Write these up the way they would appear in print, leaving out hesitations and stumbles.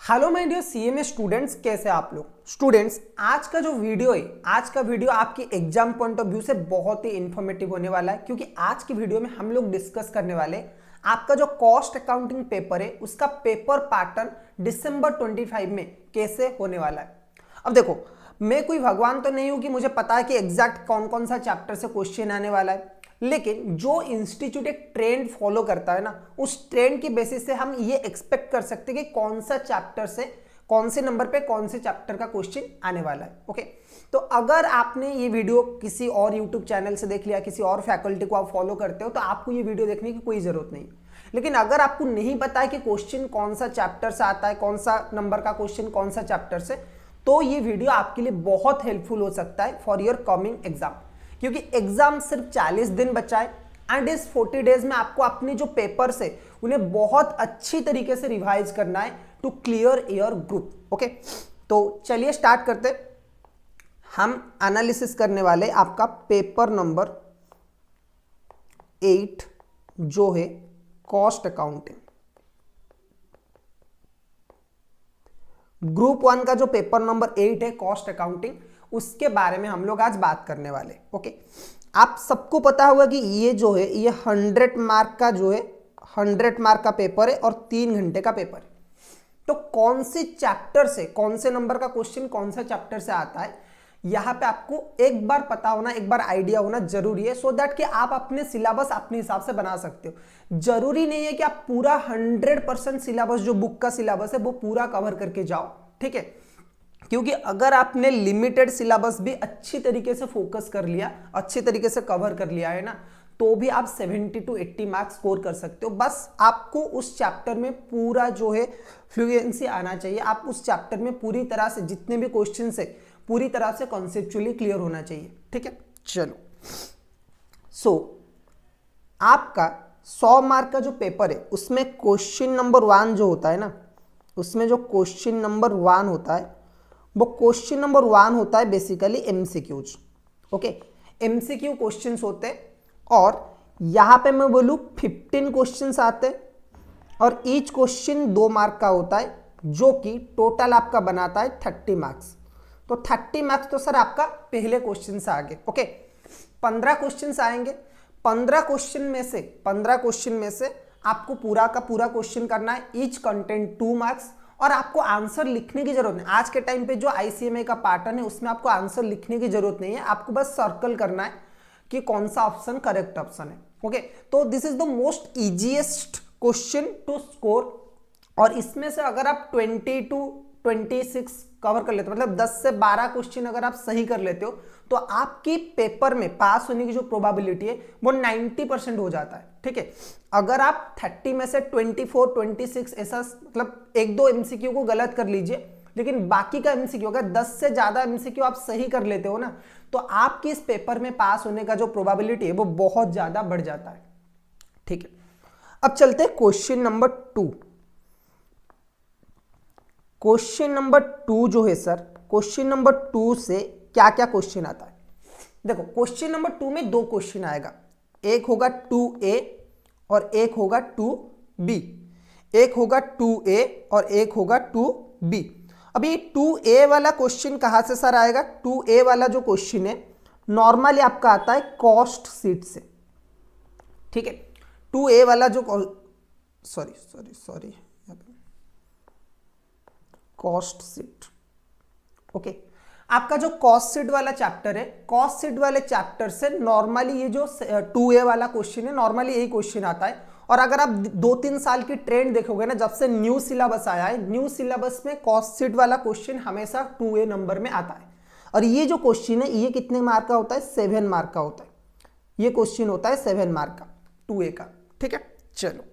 Hello my dear CMA students, कैसे आप लोग स्टूडेंट्स। आज का जो वीडियो है, आज का वीडियो आपकी एग्जाम पॉइंट ऑफ व्यू से बहुत ही इंफॉर्मेटिव होने वाला है, क्योंकि आज की वीडियो में हम लोग डिस्कस करने वाले हैं आपका जो कॉस्ट अकाउंटिंग पेपर है उसका पेपर पैटर्न दिसंबर 25 में कैसे होने वाला है। अब देखो, मैं कोई भगवान तो नहीं हूं कि मुझे पता है कि एग्जैक्ट कौन कौन सा चैप्टर से क्वेश्चन आने वाला है, लेकिन जो इंस्टीट्यूट एक ट्रेंड फॉलो करता है ना, उस ट्रेंड की बेसिस से हम ये एक्सपेक्ट कर सकते हैं कि कौन सा चैप्टर से कौन से नंबर पे कौन से चैप्टर का क्वेश्चन आने वाला है। ओके, तो अगर आपने ये वीडियो किसी और यूट्यूब चैनल से देख लिया, किसी और फैकल्टी को आप फॉलो करते हो, तो आपको ये वीडियो देखने की कोई जरूरत नहीं। लेकिन अगर आपको नहीं पता है कि क्वेश्चन कौन सा चैप्टर से आता है, कौन सा नंबर का क्वेश्चन कौन सा चैप्टर से, तो ये वीडियो आपके लिए बहुत हेल्पफुल हो सकता है फॉर योर कमिंग एग्जाम, क्योंकि एग्जाम सिर्फ 40 दिन बचा है एंड इस 40 डेज में आपको अपने जो पेपर्स है उन्हें बहुत अच्छी तरीके से रिवाइज करना है to clear your group. Okay, तो चलिए स्टार्ट करते। हम एनालिसिस करने वाले आपका पेपर नंबर 8 जो है कॉस्ट अकाउंटिंग। ग्रुप 1 का जो पेपर नंबर 8 है कॉस्ट अकाउंटिंग, उसके बारे में हम लोग आज बात करने वाले। ओके, आप सबको पता होगा कि ये जो है ये 100 मार्क का जो है 100 मार्क का पेपर है और 3 घंटे का पेपर है। तो कौन से चैप्टर से कौन से नंबर का क्वेश्चन कौन सा चैप्टर से आता है, यहां पे आपको एक बार पता होना, एक बार आइडिया होना जरूरी है, सो दैट कि आप अपने सिलेबस अपने हिसाब से बना सकते हो। जरूरी नहीं है कि आप पूरा 100% सिलेबस, जो बुक का सिलेबस है, वो पूरा कवर करके जाओ, ठीक है। क्योंकि अगर आपने लिमिटेड सिलेबस भी अच्छी तरीके से फोकस कर लिया, अच्छी तरीके से कवर कर लिया है ना, तो भी आप 70 to 80 मार्क्स स्कोर कर सकते हो। बस आपको उस चैप्टर में पूरा जो है फ्लुएंसी आना चाहिए। आप उस चैप्टर में पूरी तरह से जितने भी क्वेश्चन है पूरी तरह से कॉन्सेप्चुअली क्लियर होना चाहिए, ठीक है। चलो, सो आपका 100 मार्क का जो पेपर है उसमें क्वेश्चन नंबर 1 जो होता है ना, उसमें जो क्वेश्चन नंबर 1 होता है वो क्वेश्चन नंबर 1 होता है basically MCQs. Okay, MCQ questions होते हैं और यहां पे मैं बोलूं 15 क्वेश्चंस आते हैं और ईच क्वेश्चन 2 मार्क का होता है, जो कि टोटल आपका बनाता है 30 मार्क्स। तो 30 मार्क्स तो सर आपका पहले क्वेश्चन से आगे। ओके, 15 क्वेश्चन आएंगे। 15 क्वेश्चन में से आपको पूरा का पूरा क्वेश्चन करना है, ईच कंटेंट 2 मार्क्स, और आपको आंसर लिखने की जरूरत नहीं। आज के टाइम पे जो आईसीएमए का पैटर्न है उसमें आपको आंसर लिखने की जरूरत नहीं है, आपको बस सर्कल करना है कि कौन सा ऑप्शन करेक्ट ऑप्शन है। ओके, तो this is the most easiest question to score, और इसमें से अगर आप 20 to 26 कवर कर लेते हो, मतलब 10 से 12 क्वेश्चन अगर आप सही कर लेते हो, तो आपकी पेपर में पास होने की जो प्रोबेबिलिटी है वो 90% हो जाता है, ठीक है। अगर आप 30 में से 24, 26 ऐसा, मतलब 1-2 एमसीक्यू को गलत कर लीजिए, लेकिन बाकी का एमसीक्यू अगर 10 से ज्यादा एमसीक्यू आप सही कर लेते हो ना, तो आपकी इस पेपर में पास होने का जो प्रोबेबिलिटी है वो बहुत ज्यादा बढ़ जाता है, ठीक है। अब चलते हैं क्वेश्चन नंबर 2। क्वेश्चन नंबर 2 जो है सर, क्वेश्चन नंबर 2 से क्या क्या क्वेश्चन आता है। देखो, क्वेश्चन नंबर 2 में 2 क्वेश्चन आएगा, एक होगा 2A और एक होगा 2B। एक होगा 2A और एक होगा 2B। अभी 2A वाला क्वेश्चन कहां से सर आएगा? 2A वाला जो क्वेश्चन है नॉर्मली आपका आता है कॉस्ट शीट से, ठीक है। 2A वाला जो सॉरी कॉस्ट शीट, ओके, आपका जो कॉस्ट शीट वाला चैप्टर है, कॉस्ट शीट वाले चैप्टर से नॉर्मली ये जो 2A वाला क्वेश्चन है, नॉर्मली यही क्वेश्चन आता है। और अगर आप 2-3 साल की ट्रेंड देखोगे ना, जब से न्यू सिलेबस आया है, न्यू सिलेबस में कॉस्ट शीट वाला क्वेश्चन हमेशा 2A नंबर में आता है। और ये जो क्वेश्चन है ये कितने मार्क का होता है? 7 मार्क का होता है। ये क्वेश्चन होता है 7 मार्क का 2A का, ठीक है। चलो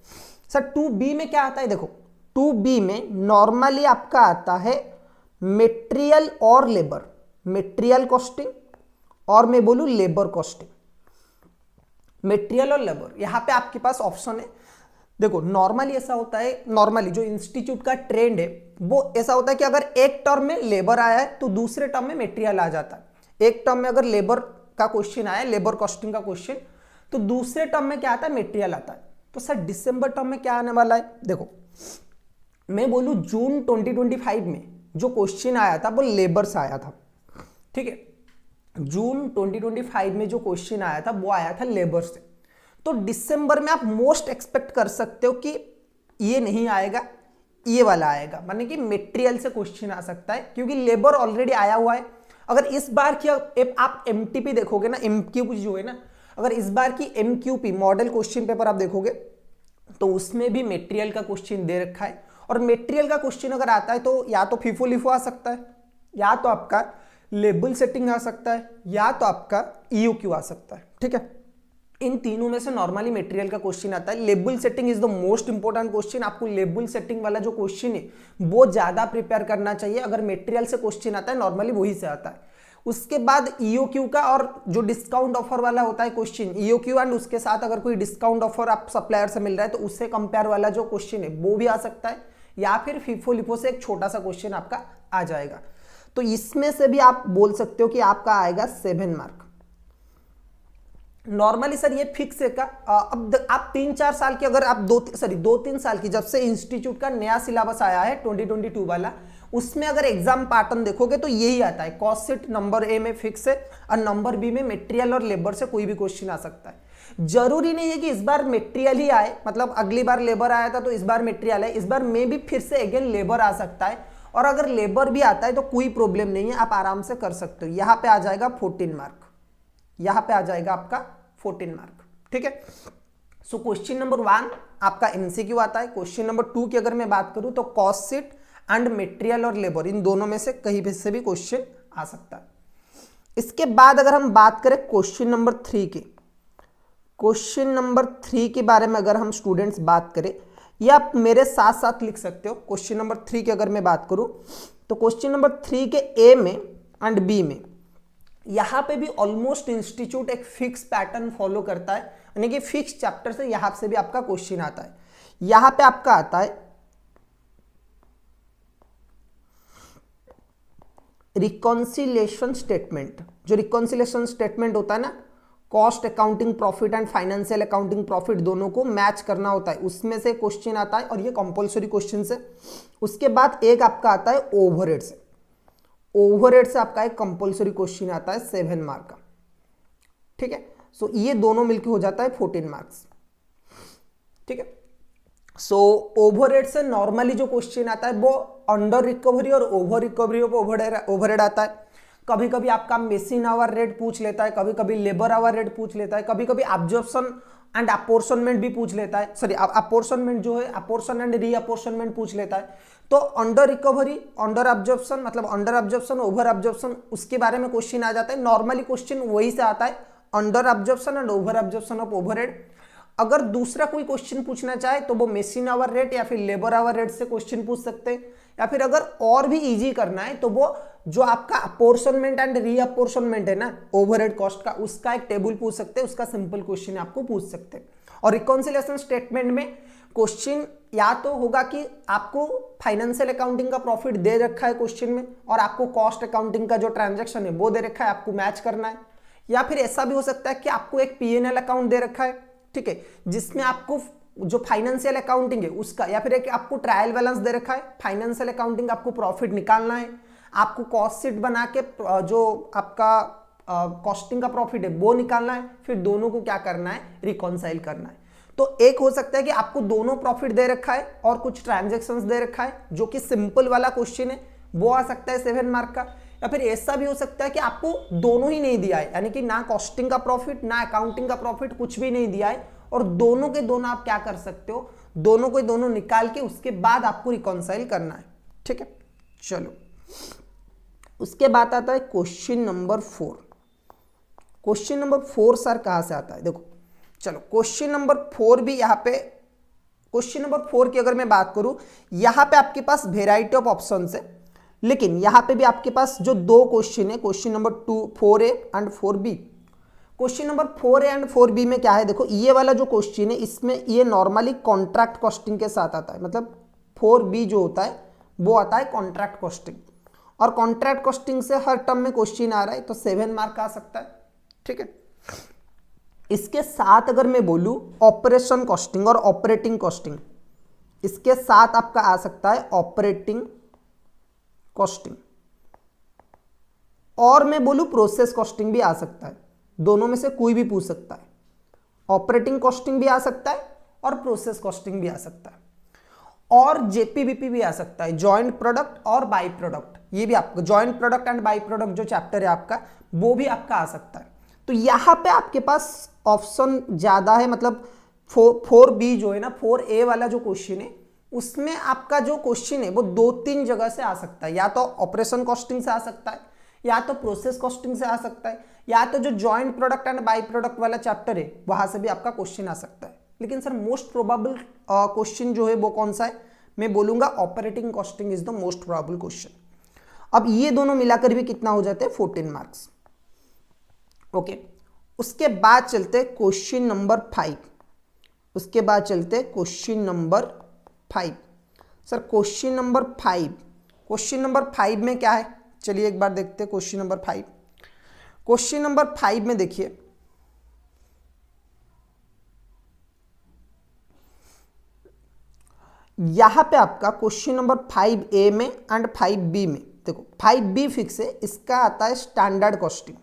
सर, 2B में क्या आता है? देखो, 2B में नॉर्मली आपका आता है मेटेरियल और लेबर, मेटेरियल कॉस्टिंग, और मैं बोलूं लेबर कॉस्टिंग। मेटेरियल और लेबर, यहां पे आपके पास ऑप्शन है। देखो, नॉर्मली ऐसा होता है, नॉर्मली जो इंस्टीट्यूट का ट्रेंड है वो ऐसा होता है कि अगर एक टर्म में लेबर आया है तो दूसरे टर्म में मेटेरियल आ जाता है। एक टर्म में अगर लेबर का क्वेश्चन आया, लेबर कॉस्टिंग का क्वेश्चन, तो दूसरे टर्म में क्या आता है? मेटेरियल आता है। तो सर दिसंबर टर्म में क्या आने वाला है? देखो, मैं बोलूँ जून 2025 में जो क्वेश्चन आया था वो लेबर से आया था, ठीक है, जून 2025 में जो क्वेश्चन आया था वो आया था लेबर से। तो दिसंबर में आप मोस्ट एक्सपेक्ट कर सकते हो कि ये नहीं आएगा, ये वाला आएगा, माने कि मटेरियल से क्वेश्चन आ सकता है, क्योंकि लेबर ऑलरेडी आया हुआ है। अगर इस बार की आप एमटीपी देखोगे ना, एमक्यूपी जो है ना, अगर इस बार की एमक्यूपी मॉडल क्वेश्चन पेपर आप देखोगे तो उसमें भी मटेरियल का क्वेश्चन दे रखा है। और मटेरियल का क्वेश्चन अगर आता है तो या तो फीफो लिफो आ सकता है, या तो आपका लेबल सेटिंग आ सकता है, या तो आपका ईओक्यू आ सकता है, ठीक है। इन तीनों में से नॉर्मली मटेरियल का क्वेश्चन आता है। Label setting is the most important question. आपको लेबल सेटिंग वाला जो क्वेश्चन है वो ज्यादा प्रिपेयर करना चाहिए। अगर मटेरियल से क्वेश्चन आता है नॉर्मली वही से आता है। उसके बाद ईओक्यू का और जो डिस्काउंट ऑफर वाला होता है क्वेश्चन, ईओक्यू एंड उसके साथ अगर कोई डिस्काउंट ऑफर आप सप्लायर से मिल रहा है तो उससे कंपेयर वाला जो क्वेश्चन है वो भी आ सकता है, या फिर फीफो लिफो से एक छोटा सा क्वेश्चन आपका आ जाएगा। तो इसमें से भी आप बोल सकते हो कि आपका आएगा 7 मार्क नॉर्मली। सर ये फिक्स है का? अब आप 3-4 साल की, अगर आप 2-3 साल की, जब से इंस्टीट्यूट का नया सिलेबस आया है 2022 वाला, उसमें अगर एग्जाम पैटर्न देखोगे तो यही आता है। कॉस्ट शीट नंबर ए में फिक्स है और नंबर बी में मटेरियल और लेबर से कोई भी क्वेश्चन आ सकता है। जरूरी नहीं है कि इस बार मटेरियल ही आए, मतलब अगली बार लेबर आया था तो इस बार मटेरियल है, इस बार में भी फिर से अगेन लेबर आ सकता है। और अगर लेबर भी आता है तो कोई प्रॉब्लम नहीं है, आप आराम से कर सकते हो। यहां पे आ जाएगा 14 मार्क, यहां पे आ जाएगा आपका 14 मार्क, ठीक है। सो क्वेश्चन नंबर 1 आपका एमसीक्यू आता है। क्वेश्चन नंबर 2 की अगर मैं बात करूं तो कॉस्ट शीट एंड मटेरियल और लेबर, इन दोनों में से कहीं भी से भी क्वेश्चन आ सकता है। इसके बाद अगर हम बात करें क्वेश्चन नंबर 3 की, क्वेश्चन नंबर 3 के बारे में अगर हम स्टूडेंट्स बात करें, या आप मेरे साथ साथ लिख सकते हो। क्वेश्चन नंबर 3 की अगर मैं बात करूं तो क्वेश्चन नंबर 3 के ए में एंड बी में, यहां पे भी ऑलमोस्ट इंस्टीट्यूट एक फिक्स पैटर्न फॉलो करता है, यानी कि फिक्स चैप्टर से यहां से भी आपका क्वेश्चन आता है। यहां पे आपका आता है रिकॉन्सिलेशन स्टेटमेंट। जो रिकॉन्सिलेशन स्टेटमेंट होता है ना, cost accounting profit and financial accounting profit दोनों को मैच करना होता है, उसमें से क्वेश्चन आता है और ये कंपलसरी क्वेश्चन से। उसके बाद एक आपका आता है ओवरहेड से, ओवरहेड से आपका एक कंपलसरी क्वेश्चन आता है 7 मार्क का, ठीक है। सो ये दोनों मिलकर हो जाता है 14 मार्क्स, ठीक है। सो ओवरहेड से नॉर्मली जो क्वेश्चन आता है वो अंडर रिकवरी और ओवर रिकवरी ऑफ ओवरहेड आता है। कभी कभी आपका मशीन आवर रेट पूछ लेता है, कभी कभी लेबर आवर रेट पूछ लेता है, कभी कभी एब्जॉर्प्शन एंड अपोर्शनमेंट भी पूछ लेता है, सॉरी अपोर्शनमेंट जो है अपोर्शन एंड री अपोर्शनमेंट पूछ लेता है। तो अंडर रिकवरी, अंडर एब्जॉर्प्शन, मतलब अंडर एब्जॉर्प्शन, ओवर एब्जॉर्प्शन, उसके बारे में क्वेश्चन आ जाता है। नॉर्मली क्वेश्चन वही से आता है, under absorption and over absorption of overhead. अगर दूसरा कोई क्वेश्चन पूछना चाहे तो वो मशीन आवर रेट या फिर लेबर आवर रेट से क्वेश्चन पूछ सकते हैं, या फिर अगर और भी इजी करना है तो वो जो आपका अपोर्शनमेंट एंड री अपोर्शनमेंट है ना ओवरहेड कॉस्ट का, उसका एक टेबल पूछ सकते हैं, उसका सिंपल क्वेश्चन आपको पूछ सकते हैं। और रिकॉन्सिलेशन स्टेटमेंट में क्वेश्चन या तो होगा कि आपको फाइनेंशियल अकाउंटिंग का प्रॉफिट दे रखा है क्वेश्चन में, और आपको कॉस्ट अकाउंटिंग का जो ट्रांजैक्शन है वो दे रखा है, आपको मैच करना है। या फिर ऐसा भी हो सकता है कि आपको एक पीएनएल अकाउंट दे रखा है, ठीक है, जिसमें आपको जो फाइनेंशियल अकाउंटिंग है उसका, या फिर एक आपको ट्रायल बैलेंस दे रखा है, फाइनेंशियल अकाउंटिंग आपको प्रॉफिट निकालना है, आपको कॉस्ट शीट बना के जो आपका कॉस्टिंग का प्रॉफिट है वो निकालना है, फिर दोनों को क्या करना है, रिकॉन्साइल करना है। तो एक हो सकता है कि आपको दोनों प्रॉफिट दे रखा है और कुछ ट्रांजेक्शन्स दे रखा है, जो कि सिंपल वाला क्वेश्चन है, वो आ सकता है 7 मार्क का। या फिर ऐसा भी हो सकता है कि आपको दोनों ही नहीं दिया है, यानी कि ना कॉस्टिंग का प्रॉफिट ना अकाउंटिंग का प्रॉफिट, कुछ भी नहीं दिया है, और दोनों के दोनों आप क्या कर सकते हो, दोनों के दोनों निकाल के उसके बाद आपको रिकॉन्साइल करना है, ठीक है। चलो उसके बाद आता है question number 4। Question number 4 sir कहां से आता है, देखो चलो क्वेश्चन नंबर 4 भी यहाँ पे, क्वेश्चन नंबर 4 की अगर मैं बात करूं, यहां पे आपके पास वेराइटी ऑफ ऑप्शन है, लेकिन यहां पे भी आपके पास जो दो क्वेश्चन है, question number 4A and 4B। Question number 4A and 4B में क्या है, देखो ये वाला जो क्वेश्चन है इसमें ये नॉर्मली कॉन्ट्रैक्ट कॉस्टिंग के साथ आता है, मतलब 4B जो होता है वो आता है कॉन्ट्रैक्ट कॉस्टिंग, और कॉन्ट्रैक्ट कॉस्टिंग से हर टर्म में क्वेश्चन आ रहा है तो 7 मार्क आ सकता है, ठीक है। इसके साथ अगर मैं बोलूं ऑपरेशन कॉस्टिंग और ऑपरेटिंग कॉस्टिंग, इसके साथ आपका आ सकता है ऑपरेटिंग कॉस्टिंग, और मैं बोलूं प्रोसेस कॉस्टिंग भी आ सकता है। दोनों में से कोई भी पूछ सकता है। ऑपरेटिंग कॉस्टिंग भी आ सकता है और प्रोसेस कॉस्टिंग भी आ सकता है, और जेपीबीपी भी आ सकता है, जॉइंट प्रोडक्ट और बाई प्रोडक्ट। ये भी आपका joint product and by product जो चैप्टर है आपका, वो भी आपका आ सकता है। तो यहां पे आपके पास ऑप्शन ज्यादा है, मतलब 4B जो है ना, 4A वाला जो क्वेश्चन है उसमें आपका जो क्वेश्चन है वो 2-3 जगह से आ सकता है। या तो ऑपरेशन कॉस्टिंग से आ सकता है, या तो प्रोसेस कॉस्टिंग से आ सकता है, या तो जो joint product and by product वाला चैप्टर है वहां से भी आपका क्वेश्चन आ सकता है। लेकिन सर मोस्ट प्रोबेबल क्वेश्चन जो है वो कौन सा है, मैं बोलूंगा operating costing is the most probable question. अब ये दोनों मिलाकर भी कितना हो जाते हैं, 14 मार्क्स। ओके, उसके बाद चलते क्वेश्चन नंबर 5। उसके बाद चलते question number 5। Sir question number 5, question number 5 में क्या है, चलिए एक बार देखते हैं क्वेश्चन नंबर 5। क्वेश्चन नंबर 5 में देखिए, यहां पे आपका क्वेश्चन नंबर 5A में एंड 5B में, देखो 5B फिक्स है, इसका आता है स्टैंडर्ड कॉस्टिंग।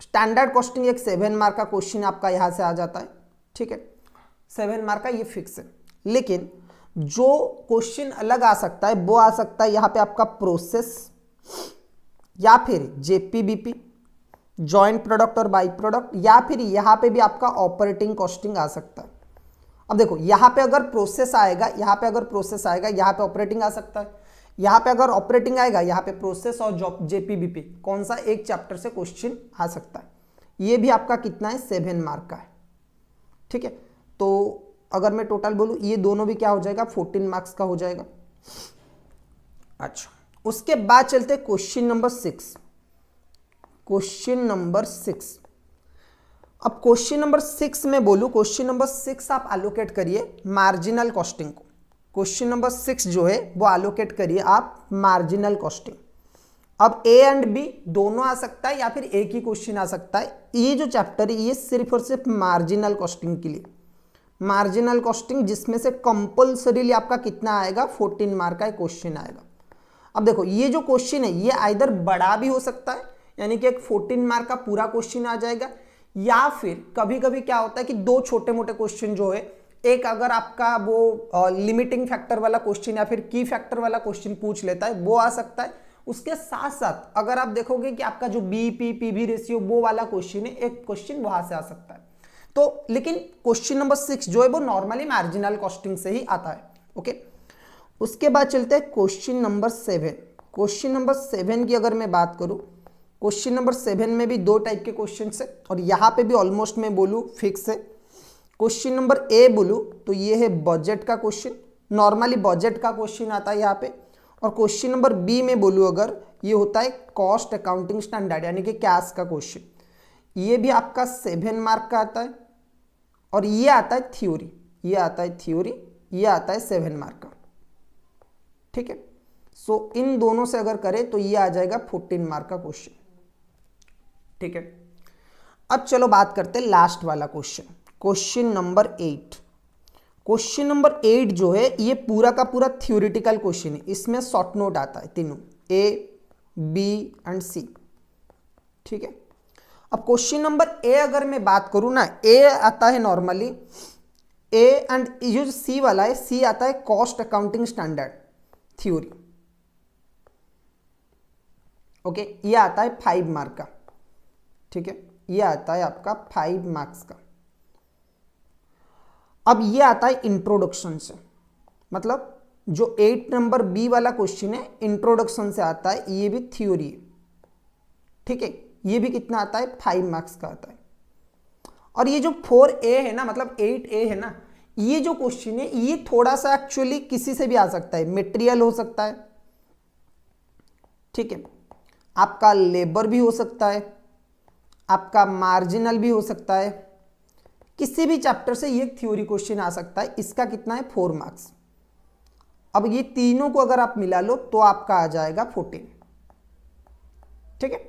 स्टैंडर्ड कॉस्टिंग एक 7 मार्क का क्वेश्चन आपका यहां से आ जाता है, ठीक है, 7 मार्क का ये फिक्स है। लेकिन जो क्वेश्चन अलग आ सकता है वो आ सकता है यहां पे आपका प्रोसेस, या फिर जेपीबीपी, जॉइंट प्रोडक्ट और बाई प्रोडक्ट, या फिर यहां पे भी आपका ऑपरेटिंग कॉस्टिंग आ सकता है। अब देखो यहां पे अगर प्रोसेस आएगा, यहां पे अगर प्रोसेस आएगा, यहां पे ऑपरेटिंग आ सकता है। यहां पे अगर ऑपरेटिंग आएगा, यहां पे प्रोसेस और जेपीबीपी, कौन सा एक चैप्टर से क्वेश्चन आ सकता है। ये भी आपका कितना है, 7 मार्क का है, ठीक है। तो अगर मैं टोटल बोलूं, ये दोनों भी क्या हो जाएगा, 14 मार्क्स का हो जाएगा। अच्छा, उसके बाद चलते क्वेश्चन नंबर 6। क्वेश्चन नंबर 6, अब क्वेश्चन नंबर 6 में बोलूं, क्वेश्चन नंबर 6 आप एलोकेट करिए मार्जिनल कॉस्टिंग को। क्वेश्चन नंबर 6 जो है वो एलोकेट करिए आप मार्जिनल कॉस्टिंग। अब ए एंड बी दोनों आ सकता है, या फिर एक ही क्वेश्चन आ सकता है। ये जो चैप्टर है ये सिर्फ और सिर्फ मार्जिनल कॉस्टिंग के लिए, मार्जिनल कॉस्टिंग, जिसमें से कंपल्सरीली आपका कितना आएगा, 14 मार्क का क्वेश्चन आएगा। अब देखो ये जो क्वेश्चन है ये आइदर बड़ा भी हो सकता है, यानी कि एक 14 मार्क का पूरा क्वेश्चन आ जाएगा, या फिर कभी कभी क्या होता है कि दो छोटे मोटे क्वेश्चन जो है, एक अगर आपका वो लिमिटिंग फैक्टर वाला क्वेश्चन या फिर की फैक्टर वाला क्वेश्चन पूछ लेता है, वो आ सकता है। उसके साथ साथ अगर आप देखोगे कि आपका जो बीपी पीवी रेशियो वो वाला क्वेश्चन है, एक क्वेश्चन वहां से आ सकता है। तो लेकिन क्वेश्चन नंबर 6 जो है वो नॉर्मली मार्जिनल कॉस्टिंग से ही आता है। ओके, उसके बाद चलते हैं क्वेश्चन नंबर 7। क्वेश्चन नंबर 7 की अगर मैं बात करूं, क्वेश्चन नंबर 7 में भी दो टाइप के क्वेश्चन है, और यहां पे भी ऑलमोस्ट मैं बोलूं फिक्स है। क्वेश्चन नंबर ए बोलूं तो ये है बजट का क्वेश्चन, नॉर्मली बजट का क्वेश्चन आता है यहाँ पे। और क्वेश्चन नंबर बी में बोलूं अगर, ये होता है कॉस्ट अकाउंटिंग स्टैंडर्ड, यानी कि कैश का क्वेश्चन। ये भी आपका 7 मार्क का आता है, और ये आता है थ्योरी, ये आता है थ्योरी, ये आता है 7 मार्क का, ठीक है। सो इन दोनों से अगर करें तो ये आ जाएगा 14 मार्क का क्वेश्चन, ठीक है। अब चलो बात करते हैं लास्ट वाला question, question number 8। Question number 8 जो है ये पूरा का पूरा थ्योरेटिकल क्वेश्चन है, इसमें शॉर्ट नोट आता है तीनों, ए बी एंड सी, ठीक है। अब क्वेश्चन नंबर ए अगर मैं बात करूं ना, ए आता है नॉर्मली, ए एंड ये जो सी वाला है, सी आता है cost accounting standard theory, okay. ये आता है 5 मार्क का, ठीक है, ये आता है आपका 5 मार्क्स का। अब ये आता है इंट्रोडक्शन से, मतलब जो 8 नंबर बी वाला क्वेश्चन है इंट्रोडक्शन से आता है, ये भी थ्योरी है, ठीक है। ये भी कितना आता है, 5 मार्क्स का आता है। और ये जो 4A है ना, मतलब 8A है ना, ये जो क्वेश्चन है ये थोड़ा सा एक्चुअली किसी से भी आ सकता है, मटेरियल हो सकता है, ठीक है, आपका लेबर भी हो सकता है, आपका मार्जिनल भी हो सकता है, किसी भी चैप्टर से ये थ्योरी क्वेश्चन आ सकता है। इसका कितना है, 4 मार्क्स। अब ये तीनों को अगर आप मिला लो तो आपका आ जाएगा 14, ठीक है।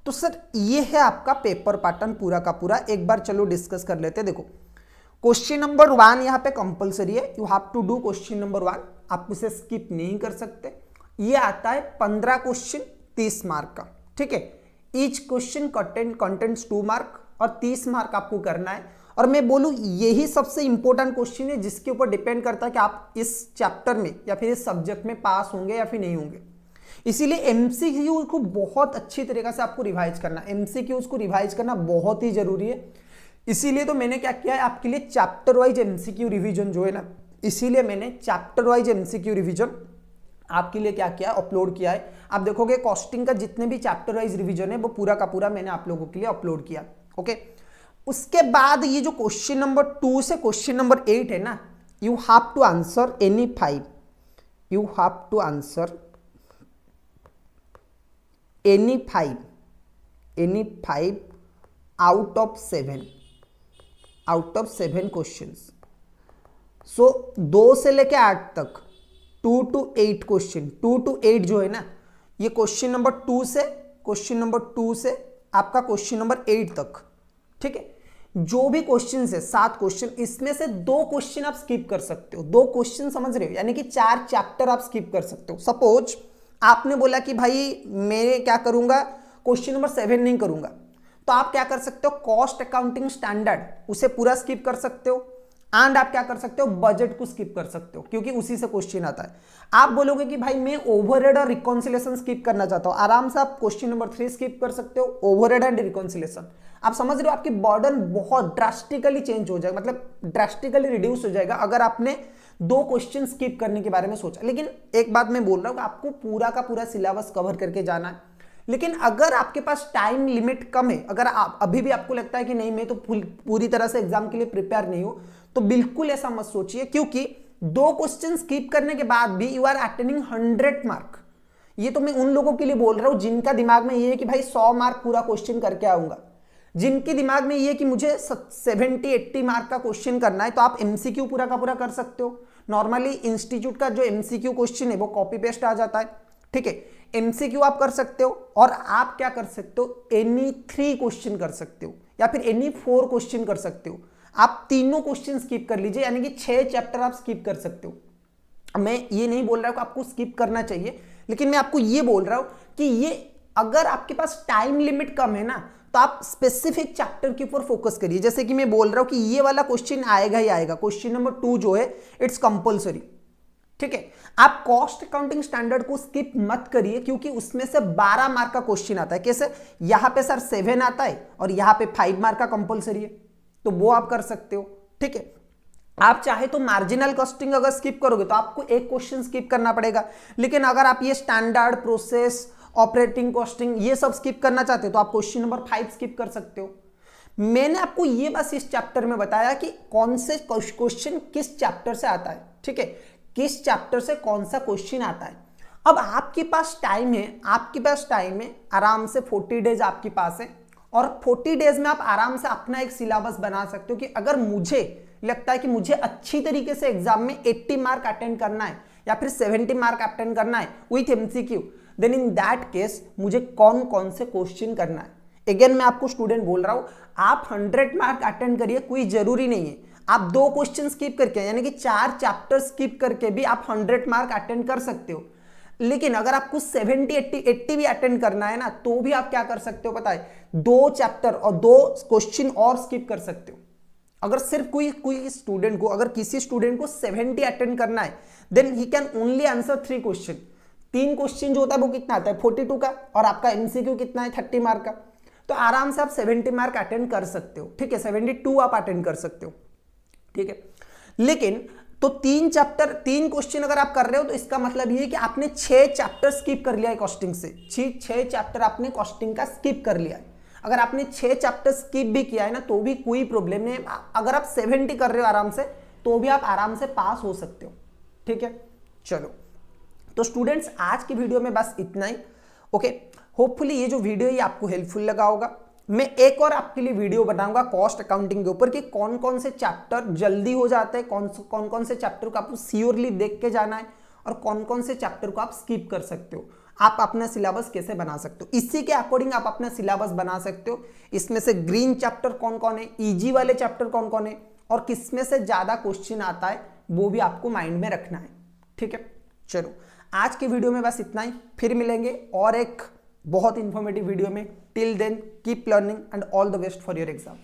तो सर ये है आपका पेपर पैटर्न पूरा का पूरा। एक बार चलो डिस्कस कर लेते हैं। देखो क्वेश्चन नंबर 1 यहाँ पे कंपलसरी है, you have to do question number 1, आप उसे स्किप नहीं कर सकते। ये आता है 15 क्वेश्चन 30 मार्क का, ठीक है। ईच क्वेश्चन कंटेंट्स 2 मार्क और 30 मार्क आपको करना है। और मैं बोलूं यही सबसे इंपॉर्टेंट क्वेश्चन है जिसके ऊपर डिपेंड करता है कि आप इस चैप्टर में या फिर इस सब्जेक्ट में पास होंगे या फिर नहीं होंगे। इसीलिए एमसीक्यू को बहुत अच्छी तरीके से आपको रिवाइज करना, एमसीक्यूज को रिवाइज करना बहुत ही जरूरी है। इसीलिए तो मैंने क्या किया है आपके लिए चैप्टर वाइज एमसीक्यू रिवीजन जो है ना, इसीलिए मैंने चैप्टर वाइज एमसीक्यू रिवीजन आपके लिए क्या किया, अपलोड किया है। आप देखोगे कॉस्टिंग का जितने भी चैप्टर वाइज रिवीजन है वो पूरा का पूरा मैंने आप लोगों के लिए अपलोड किया, ओके। उसके बाद ये जो क्वेश्चन नंबर 2 से क्वेश्चन नंबर 8 है ना, you have to answer any 5, you have to answer any 5 out of 7 questions. So 2 से लेके 8 तक 2 to 8 क्वेश्चन, 2 to 8 जो है ना, ये क्वेश्चन नंबर 2 से आपका क्वेश्चन नंबर 8 तक, ठीक है। जो भी क्वेश्चन है 7 क्वेश्चन, इसमें से 2 क्वेश्चन आप स्किप कर सकते हो, 2 क्वेश्चन समझ रहे हो, यानी कि 4 चैप्टर आप स्किप कर सकते हो। सपोज आपने बोला कि भाई मैं क्या करूंगा, क्वेश्चन नंबर 7 नहीं करूंगा, तो आप क्या कर सकते हो, कॉस्ट अकाउंटिंग स्टैंडर्ड उसे पूरा स्किप कर सकते हो। एंड आप क्या कर सकते हो, बजट को स्किप कर सकते हो, क्योंकि उसी से क्वेश्चन आता है। आप बोलोगे कि भाई मैं ओवरहेड और रिकॉन्सिलेशन स्किप करना चाहता हूं, आराम से आप क्वेश्चन नंबर 3 स्किप कर सकते हो, ओवरहेड एंड रिकॉन्सिलेशन। आप समझ रहे हो, आपकी बर्डन बहुत ड्रास्टिकली चेंज हो जाएगा, मतलब ड्रास्टिकली रिड्यूस हो जाएगा अगर आपने 2 क्वेश्चन स्किप करने के बारे में सोचा। लेकिन एक बात मैं बोल रहा हूं, आपको पूरा का पूरा सिलेबस कवर करके जाना है। लेकिन अगर आपके पास टाइम लिमिट कम है, अगर आप अभी भी आपको लगता है कि नहीं मैं तो पूरी तरह से एग्जाम के लिए प्रिपेयर नहीं हूं, तो बिल्कुल ऐसा मत सोचिए, क्योंकि 2 क्वेश्चन स्किप करने के बाद भी यू आर अटेनिंग 100 मार्क। ये तो मैं उन लोगों के लिए बोल रहा हूं जिनका दिमाग में ये है कि भाई 100 मार्क पूरा क्वेश्चन करके आऊंगा। जिनके दिमाग में ये है कि मुझे 70-80 मार्क का क्वेश्चन करना है, तो आप एमसीक्यू पूरा का पूरा कर सकते हो। नॉर्मली इंस्टीट्यूट का जो एमसीक्यू क्वेश्चन है वो कॉपी पेस्ट आ जाता है, ठीक है। एमसीक्यू आप कर सकते हो, और आप क्या कर सकते हो, एनी 3 क्वेश्चन कर सकते हो या फिर एनी 4 क्वेश्चन कर सकते हो। आप तीनों क्वेश्चन स्किप कर लीजिए, यानी कि 6 चैप्टर आप स्किप कर सकते हो। मैं ये नहीं बोल रहा हूं कि आपको स्किप करना चाहिए, लेकिन मैं आपको ये बोल रहा हूं कि ये अगर आपके पास टाइम लिमिट कम है ना, तो आप स्पेसिफिक चैप्टर के ऊपर फोकस करिए। जैसे कि मैं बोल रहा हूं कि ये वाला क्वेश्चन आएगा ही आएगा, क्वेश्चन नंबर 2 जो है इट्स कंपलसरी, ठीक है। आप कॉस्ट अकाउंटिंग स्टैंडर्ड को स्किप मत करिए, क्योंकि उसमें से 12 मार्क का क्वेश्चन आता है। कैसे, यहां पे सर 7 आता है और यहां पे 5 मार्क का कंपलसरी है, तो वो आप कर सकते हो, ठीक है। आप चाहे तो मार्जिनल कॉस्टिंग अगर स्किप करोगे तो आपको एक क्वेश्चन स्किप करना पड़ेगा, लेकिन अगर आप ये स्टैंडर्ड प्रोसेस, ऑपरेटिंग कॉस्टिंग ये सब स्किप करना चाहते हो तो आप क्वेश्चन नंबर 5 स्किप कर सकते हो। मैंने आपको ये बस इस चैप्टर में बताया कि कौन से क्वेश्चन किस चैप्टर से आता है, ठीक है, किस चैप्टर से कौन सा क्वेश्चन आता है। अब आपके पास टाइम है, आराम से 40 डेज आपके पास है, और 40 डेज में आप आराम से अपना एक सिलेबस बना सकते हो कि अगर मुझे लगता है कि मुझे अच्छी तरीके से एग्जाम में 80 मार्क अटेंड करना है या फिर 70 मार्क अटेंड करना है with MCQ, then in that case मुझे कौन कौन से क्वेश्चन करना है। अगेन मैं आपको स्टूडेंट बोल रहा हूं, आप 100 मार्क अटेंड करिए, कोई जरूरी नहीं है आप 2 क्वेश्चन स्किप करके, यानी कि 4 चैप्टर स्किप करके भी आप 100 मार्क अटेंड कर सकते हो। लेकिन अगर आपको 70-80 भी अटेंड करना है ना, तो भी आप क्या कर सकते हो पता है, 2 चैप्टर और 2 क्वेश्चन और स्किप कर सकते हो। अगर सिर्फ कोई स्टूडेंट को, अगर किसी स्टूडेंट को 70 अटेंड करना है, then he can only answer 3 question. 3 question जो होता है वो कितना आता है, 42 का, और आपका एमसीक्यू कितना है, 30 मार्क का। तो आराम से आप 70 मार्क अटेंड कर सकते हो, ठीक है, 72 आप अटेंड कर सकते हो, ठीक है। लेकिन तो 3 क्वेश्चन अगर आप कर रहे हो तो इसका मतलब ये है कि आपने 6 चैप्टर स्किप कर लिया है कॉस्टिंग से, 6 चैप्टर आपने कॉस्टिंग का स्किप कर लिया है। अगर आपने 6 चैप्टर स्किप भी किया है ना, तो भी कोई प्रॉब्लम नहीं है। अगर आप 70 कर रहे हो आराम से, तो भी आप आराम से पास हो सकते हो, ठीक है। चलो, तो स्टूडेंट्स आज की वीडियो में बस इतना ही, ओके। होपफुली ये जो वीडियो है आपको हेल्पफुल लगा होगा। मैं एक और आपके लिए वीडियो बनाऊंगा कॉस्ट अकाउंटिंग के ऊपर कि कौन कौन से चैप्टर जल्दी हो जाते हैं, कौन कौन से चैप्टर को आपको श्योरली देख के जाना है, और कौन कौन से चैप्टर को आप स्किप कर सकते हो। आप अपना सिलेबस कैसे बना सकते हो, इसी के अकॉर्डिंग आप अपना सिलेबस बना सकते हो। इसमें से ग्रीन चैप्टर कौन कौन है, इजी वाले चैप्टर कौन कौन है, और किसमें से ज्यादा क्वेश्चन आता है वो भी आपको माइंड में रखना है। ठीक है, चलो आज के वीडियो में बस इतना ही, फिर मिलेंगे और एक बहुत इंफॉर्मेटिव वीडियो में। Till then keep learning and all the best for your exam.